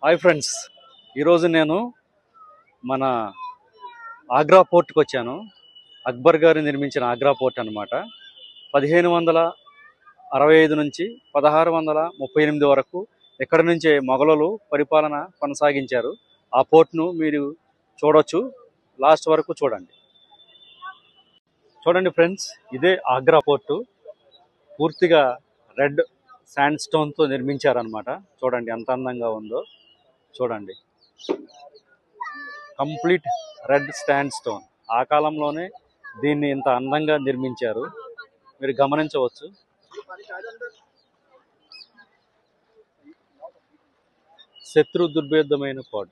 Hi friends, ఈరోజు నేను మన ఆగ్రా పోర్ట్కి వచ్చాను. అక్బర్ గారు నిర్మించిన ఆగ్రా పోర్ట్ అనమాట. 1565 నుంచి 1638 వరకు ఇక్కడి నుంచే మొఘలులు పరిపాలన కొనసాగించారు. ఆ పోర్ట్ను మీరు చూడొచ్చు, లాస్ట్ వరకు చూడండి. చూడండి ఫ్రెండ్స్, ఇదే ఆగ్రా పోర్టు. పూర్తిగా రెడ్ శాండ్ స్టోన్తో నిర్మించారనమాట. చూడండి ఎంత అందంగా ఉందో. చూడండి, కంప్లీట్ రెడ్ స్టాండ్ స్టోన్. ఆ కాలంలోనే దీన్ని ఇంత అందంగా నిర్మించారు, మీరు గమనించవచ్చు. శత్రు దుర్భేద్యమైన కోట.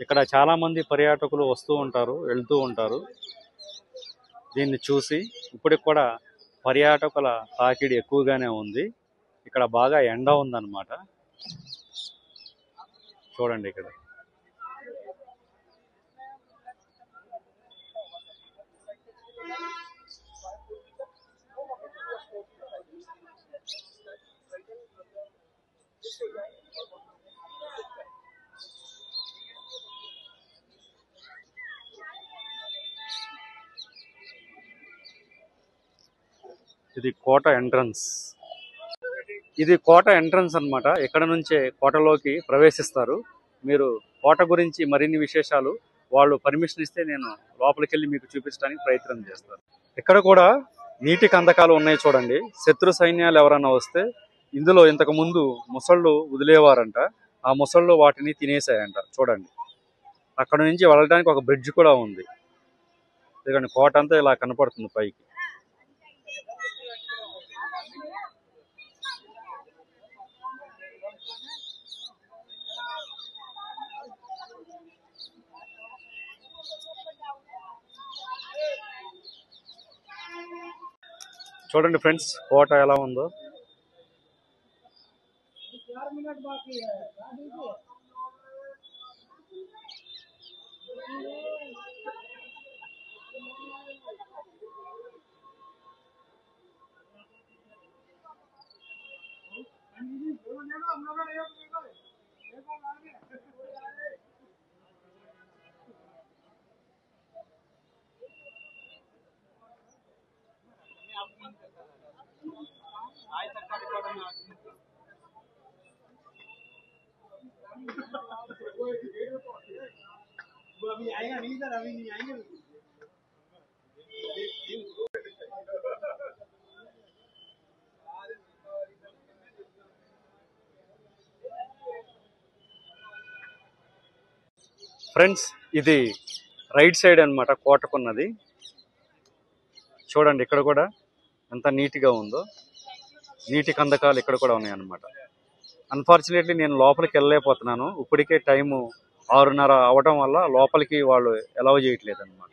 ఇక్కడ చాలా మంది పర్యాటకులు వస్తూ ఉంటారు, వెళ్తూ ఉంటారు. దీన్ని చూసి ఇప్పటికి కూడా పర్యాటకుల తాకిడి ఎక్కువగానే ఉంది. ఇక్కడ బాగా ఎండ ఉందన్నమాట. చూడండి, ఇక్కడ ఇది కోట ఎంట్రన్స్. ఇది కోట ఎంట్రన్స్ అన్నమాట. ఇక్కడ నుంచే కోటలోకి ప్రవేశిస్తారు. మీరు కోట గురించి మరిన్ని విశేషాలు వాళ్ళు పర్మిషన్ ఇస్తే నేను లోపలికి వెళ్ళి మీకు చూపించడానికి ప్రయత్నం చేస్తాను. ఇక్కడ కూడా నీటి కందకాలు ఉన్నాయి చూడండి. శత్రు సైన్యాలు ఎవరైనా వస్తే ఇందులో ఇంతకు ముందు ముసళ్ళు వదిలేవారంట. ఆ ముసళ్ళు వాటిని తినేసాయంట. చూడండి, అక్కడ నుంచి వెళ్ళడానికి ఒక బ్రిడ్జ్ కూడా ఉంది. ఎందుకంటే కోట అంతా ఇలా కనపడుతుంది పైకి. చూడండి ఫ్రెండ్స్, కోట ఎలా ఉందో. ఫ్రెండ్స్, ఇది రైట్ సైడ్ అన్నమాట కోటకున్నది. చూడండి, ఇక్కడ కూడా ఎంత నీట్గా ఉందో. నీటి కందకాలు ఇక్కడ కూడా ఉన్నాయన్నమాట. అన్ఫార్చునేట్లీ నేను లోపలికి వెళ్ళలేకపోతున్నాను. ఇప్పటికే టైము 6:30 అవడం వల్ల లోపలికి వాళ్ళు అలౌ చేయట్లేదు అనమాట.